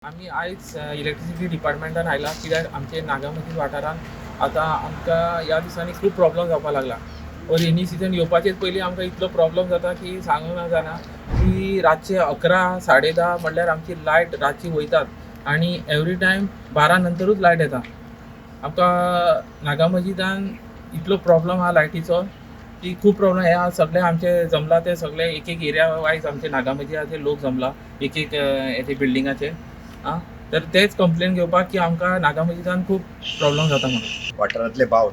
आम्ही आयज इलेक्ट्रिसिटी डिपार्टमेंटान आयला कित्याक आमचे नागामती वाठारांत आतां आमकां ह्या दिसांनी खूब प्रॉब्लम जावपाक लागला. रेनी सिजन येवपाचेच पयलीं आमकां इतलो प्रॉब्लम जाता की सांगूंक जायना की रातचे 11 10:30 म्हणल्यार आमची लायट रातची वयतात आनी एवरी टायम 12 नंतरूच लायट येता. आमकां नागामतींतल्यान इतलो प्रॉब्लम आहा लायटीचो की खूब प्रॉब्लम हे सगळे आमचे जमला ते सगळे एक एक एरिया वायज आमचे नागामतीचे लोक जमला एक एक येथे बिल्डिंगाचे तर तेच कंप्लेन घेवपाक की आमकां नागामतींतल्यान खूब प्रॉब्लम जाता म्हणून. वाठारांतले भाव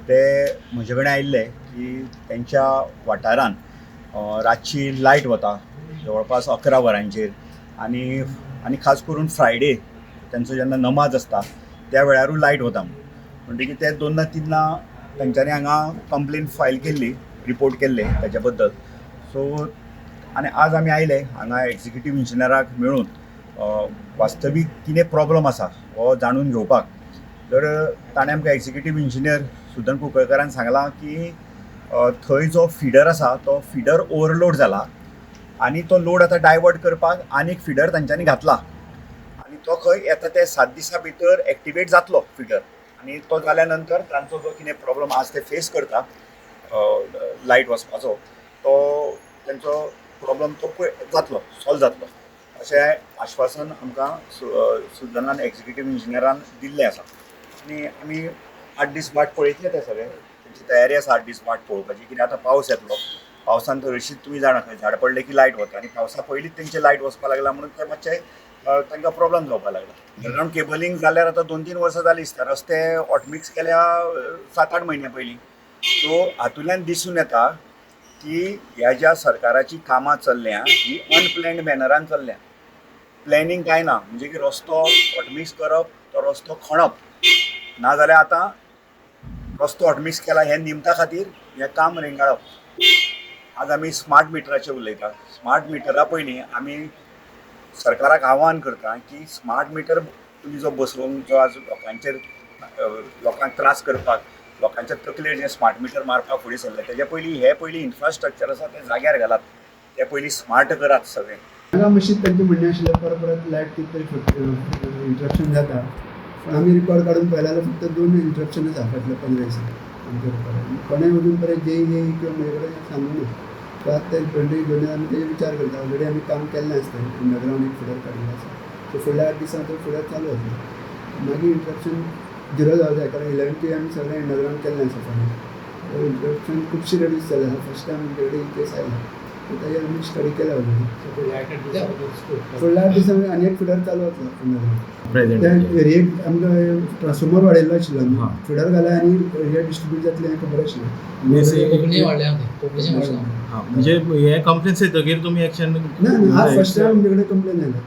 ते म्हजे कडेन आयिल्ले की तेंच्या वाठारान रातची लायट वता जवळपास 11 वरांचेर आनी खास करून फ्रायडे तेंचो जेन्ना नमाज आसता त्या वेळारूय लायट वता म्हणटकीर ते 2-3 तेंच्यांनी हांगा कंप्लेन फायल केल्ली, रिपोर्ट केल्ले तेच्या बद्दल. सो आनी आज आमी आयले हांगा एक्झिक्युटीव इंजिनियराक मेळून वास्तवीक कितें प्रॉब्लम आसा हो जाणून घेवपाक. तर ताणें आमकां एक्झिक्युटीव इंजिनियर सुदन कुंकळकारान सांगलां की थंय जो फिडर आसा तो फिडर ओवरलोड जाला आनी तो लोड आतां डायवर्ट करपाक आनीक फिडर तांच्यांनी घातला आनी तो खंय येता ते 7 दिसां भितर एक्टिवेट जातलो फिडर आनी तो जाल्या नंतर तांचो जो कितें प्रॉब्लम आज ते फेस करता लायट वचपाचो तो तेंचो प्रॉब्लम तो जातलो सॉल्व जातलो अशें आश्वासन आमकां सुदनान एक्झिक्युटीव इंजिनियरान दिल्लें आसा. आनी आमी 8 दीस वाट पळयतले ते सगळे तेंची तयारी आसा 8 दीस वाट पळोवपाची कित्याक आतां पावस येतलो. पावसान हरशींच तुमी जाणा खंय झाड पडले की लायट वता आनी पावसा पयलींच तेंची लायट वचपाक लागला म्हणून ते मातशे तांकां प्रॉब्लम जावपाक लागला. अंडरग्रावंड केबलिंग जाल्यार आतां 2-3 वर्सां जालीं दिसता. रस्ते ऑटमिक्स केल्या 7-8 म्हयन्या पयलीं. सो हातूंतल्यान दिसून येता की ह्या ज्या सरकाराची कामां चल्ल्या ही अनप्लॅन्ड मॅनरान चल्ल्या. प्लॅनिंग कांय ना म्हणजे की रस्तो ऑटमिक्स करप तो रस्तो खणप नाजाल्यार आतां रस्तो ऑटमिक्स केला हे निमता खातीर हें काम रेंगाळप. आज आमी स्मार्ट मिटराचेर उलयता. स्मार्ट मिटरा पयलीं आमी सरकाराक आव्हान करता की स्मार्ट मिटर तुमी जो बसोवन जो आज लोकांक त्रास करपाक लोकांच्या तकलेर जे स्मार्ट मिटर मारपाक फुडें सरले तेजे पयलीं इन्फ्रास्ट्रक्चर आसा ते जाग्यार घालात. ते पयलीं स्मार्ट करात सगळें. हांगा मातशीं तांचें म्हणणें आशिल्लें परत लायट कितें तरी इंटरप्शन जाता पण आमी रिकॉर्ड काडून पळयलें जाल्यार फक्त 2 इंटरप्शनूच आसा फाटल्या 15 दिसांनी आमच्या रिकॉर्डान. कोणें अजून पर्यंत जेई किंवा म्हजे कडेन सांगूंक ना. सो आतां ते ट्वेंटी घेवन आमी तेजे विचार करता. ऑलरेडी आमी काम केल्लें आसता अंडरग्रावंड एक फिडर काडिल्लो आसा. सो फुडल्या 8 दिसां तो फिडर चालू जातलो मागीर इंटरप्शन 0 जावं जाय कारण 11 आमी सगळें अंडरग्रावंड केल्लें आसा फाल्यां. इंटरप्शन खुबशी रेडीस जालें आसा. फर्स्ट टायम आमचे कडेन केस आयला ताजेर आमी स्टडी केला ऑलरेडी. फुडल्या 8 दिसांनी आनी एक फिडर चालू जातलो. त्या एरियेक आमकां ट्रान्सफॉर्मर वाडयल्लो आशिल्लो आमी फिडर घाला आनी एरिया डिस्ट्रिब्यूट जातलें हें खबर आशिल्लें. म्हणजे हे कंप्लेन येतकीर तुमी एक्शन ना आज फर्स्ट टायम आमचे कडेन कंप्लेन आयला.